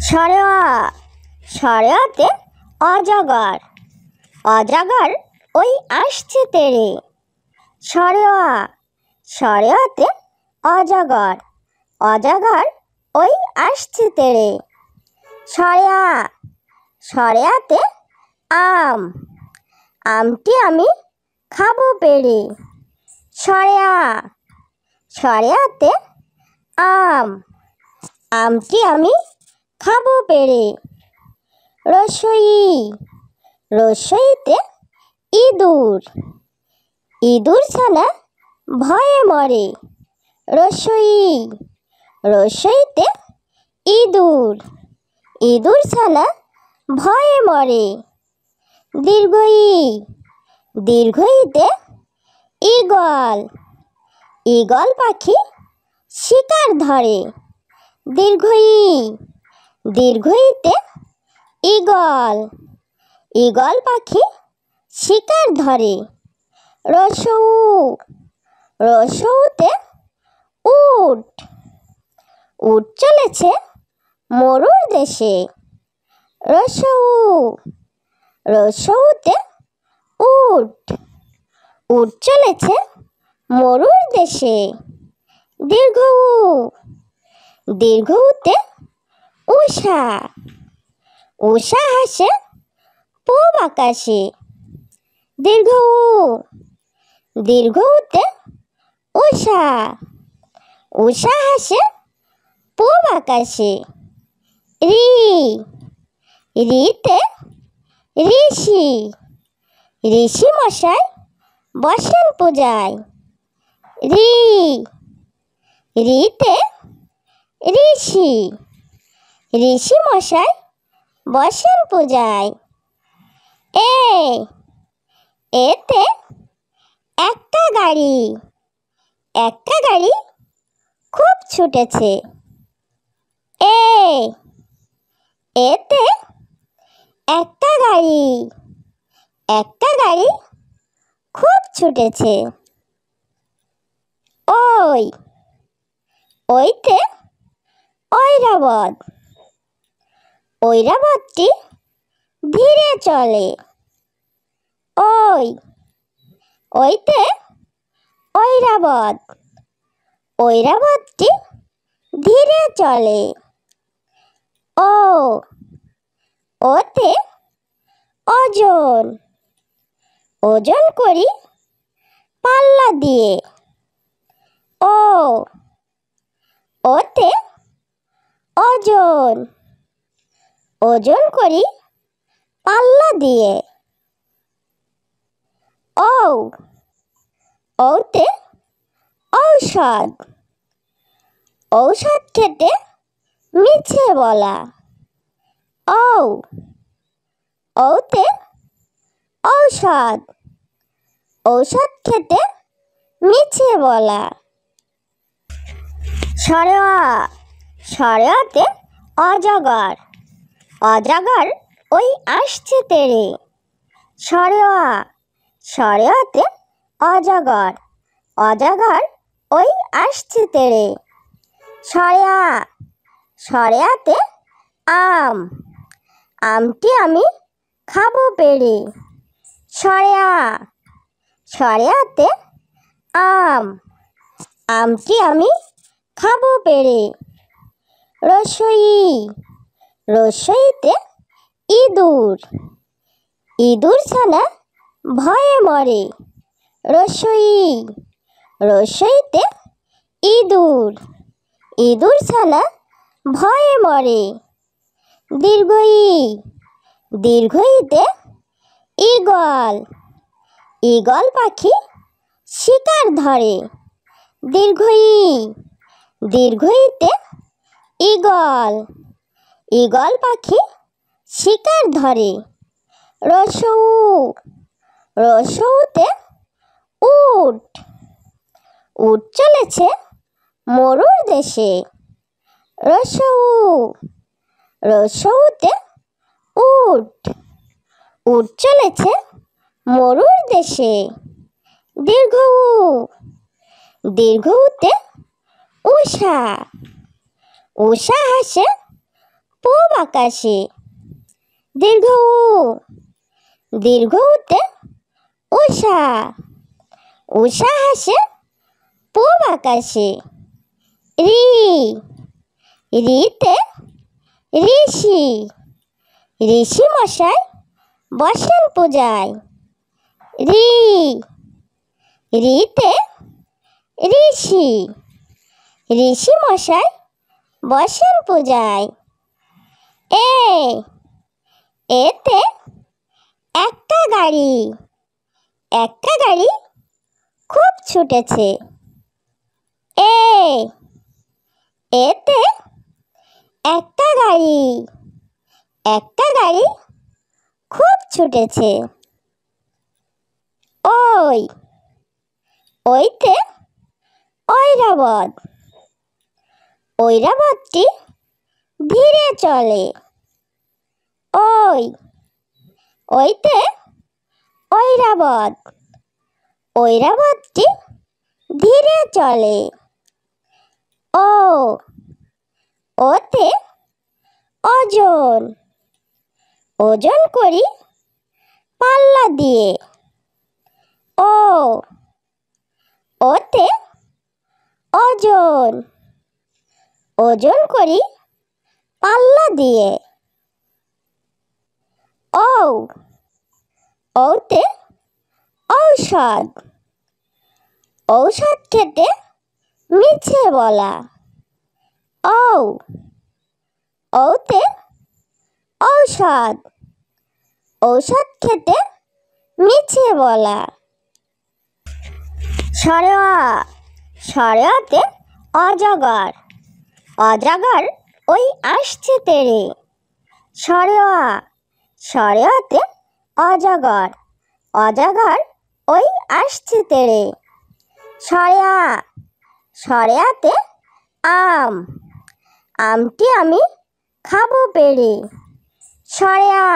সরেয়া সরেয়াতে অজগর অজগর ওই আসছে তেরে। সরেয়া সরেয়াতে অজগর অজগর ওই আসছে তেরে। সরেয়া সরেয়াতে আম আমটি আমি খাবো পেড়ে। সরেয়া সরেয়াতে আম আমটি আমি খাবো পেড়ে। রসই রসইতে ইঁদুর ইঁদুর ছানা ভয়ে মরে। রসই রসইতে ইঁদুর ইঁদুর ছানা ভয়ে মরে। দীর্ঘই দীর্ঘইতে ঈগল ঈগল পাখি শিকার ধরে। দীর্ঘই দীর্ঘইতে ঈগল ঈগল পাখি শিকার ধরে। রসৌ রসৌতে উট উট চলেছে মরুর দেশে। রসৌ রসৌতে উট উট চলেছে মরুর দেশে। দীর্ঘ দীর্ঘতে উষা উষা হাসে পূব আকাশে। দীর্ঘ দীর্ঘতে উষা উষা হাসে পূব আকাশে। রি রিতে ঋষি ঋষি মশাই বসেন পূজায়। রি রিতে ঋষি ঋষি মশাই বসেন পূজায়। এতে একটা গাড়ি খুব ছুটেছে। এতে একটা গাড়ি খুব ছুটেছে। ওইতে ঐরাবত ঐরাবতটি ধীরে চলে। ওইতে ঐরাবত ঐরাবতটি ধীরে চলে। ওতে ওজন ওজন করি পাল্লা দিয়ে। ওতে ওজন ওজন করি পাল্লা দিয়ে। ওতে ঔষধ ঔষধ খেতে মিছে বলা। ওতে ঔষধ ঔষধ খেতে মিছে বলা। সরেয়া সরেয়াতে অজগর অজগর ওই আসছে তেরে। সরেয়া সরেয়াতে অজগর অজগর ওই আসছে তেরে। সরেয়া সরেয়াতে আম আমটি আমি খাবো পেড়ে। সরেয়া সরেয়াতে আম আমটি আমি খাবো পেড়ে। রসই রসইতে ইঁদুর ইঁদুর ছানা ভয়ে মরে। রসই রসইতে ইঁদুর ইঁদুর ছানা ভয়ে মরে। দীর্ঘই দীর্ঘইতে ঈগল ঈগল পাখি শিকার ধরে। দীর্ঘই দীর্ঘইতে ঈগল ঈগল পাখি শিকার ধরে। রসৌ রসৌতে উট উট চলেছে মরুর দেশে। রসৌ রসৌতে উট উট চলেছে মরুর দেশে। দীর্ঘ দীর্ঘতে উষা উষা হাসে পূব আকাশে। দীর্ঘ উ, দীর্ঘ উতে উষা, উষা হাসে পূব আকাশে। ঋ, ঋতে ঋষি, ঋষি মশাই বসেন পূজায়। ঋ, ঋতে ঋষি, ঋষি মশাই বসেন পূজায়। এ, এতে এক্কা গাড়ি, এক্কা গাড়ি খুব ছুটেছে। এ, এতে এক্কা গাড়ি, এক্কা গাড়ি খুব ছুটেছে। ওই, ওইতে ঐরাবত, ঐরাবতটি ধীরে চলে। ওই, ওইতে ঐরাবত, ঐরাবতটি ধীরে চলে। ও, ওতে ওজন, ওজন করি পাল্লা দিয়ে। ও, ওতে ওজন, ওজন করি পাল্লা দিয়ে। ঔ, ঔতে ঔষধ, ঔষধ খেতে মিছে বলা। ঔ, ঔতে ঔষধ, ঔষধ খেতে মিছে বলা। সরেয়া, সরেয়াতে অজগর, অজগর ওই আসছে তেরে। সরেয়া, সরেয়াতে অজগর, অজগর ওই আসছে তেরে। সরেয়া, সরেয়াতে আম, আমটি আমি খাবো পেড়ে। সরেয়া,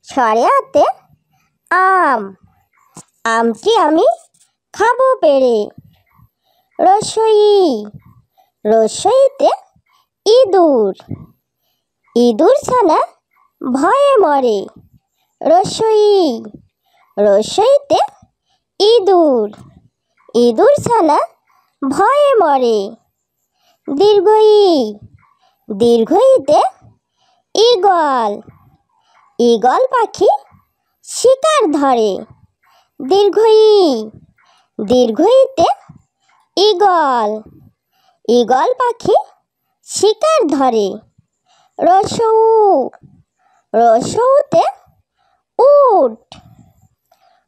সরেয়াতে আম, আমটি আমি খাবো পেড়ে। রসই, রসইতে ইঁদুর, ইঁদুর ছানা ভয়ে মরে। রসই, রসইতে ইঁদুর, ইঁদুর ছানা ভয়ে মরে। দীর্ঘই, দীর্ঘইতে ঈগল, ঈগল পাখি শিকার ধরে। দীর্ঘই, দীর্ঘইতে ঈগল, ঈগল পাখি শিকার ধরে। রসৌ, রসৌতে উট,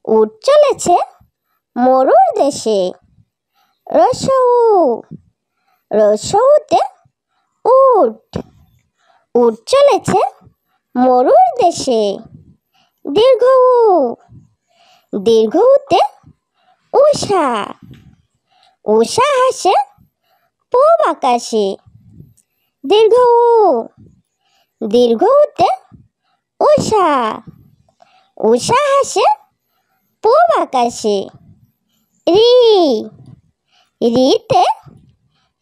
উট চলেছে মরুর দেশে। রসৌ, রসৌতে উট, উট চলেছে মরুর দেশে। দীর্ঘ উ, দীর্ঘ উতে উষা, উষা হাসে পূব আকাশে। দীর্ঘ উ, দীর্ঘ উতে উষা, উষা হাসে পূব আকাশে। ঋ, ঋতে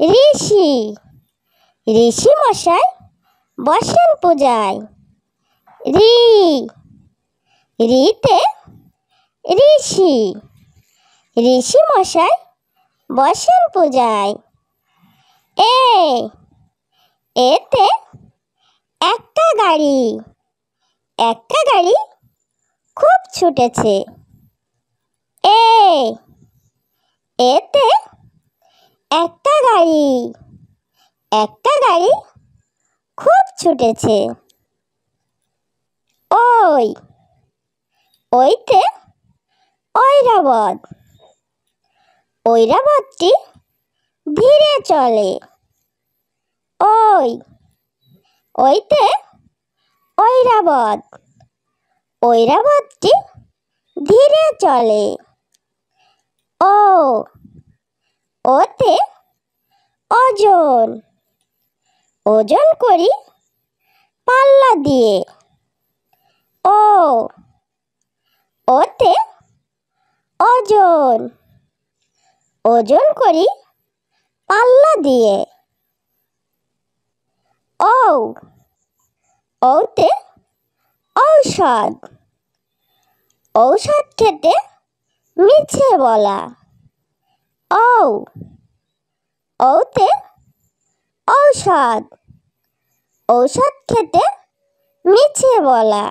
ঋষি, ঋষি মশাই বসেন পূজায়। ঋ, ঋতে ঋষি, ঋষি মশাই বসেন পূজায়। এ, এতে এক্কা গাড়ি, এক্কা গাড়ি খুব ছুটেছে। এ, এতে এক্কা গাড়ি, এক্কা গাড়ি খুব ছুটেছে। ওই, ওইতে ঐরাবত, ঐরাবতটি ধীরে চলে। ওই, ওইতে ঐরাবত, ঐরাবতটি ধীরে চলে। ও, ওতে ওজন, ওজন করি পাল্লা দিয়ে। ও, ওতে ওজন, ওজন করি পাল্লা দিয়ে। ঔ, ঔতে ঔষধ, ঔষধ খেতে মিছে বলা। ঔতে ঔষধ, ঔষধ খেতে মিছে বলা।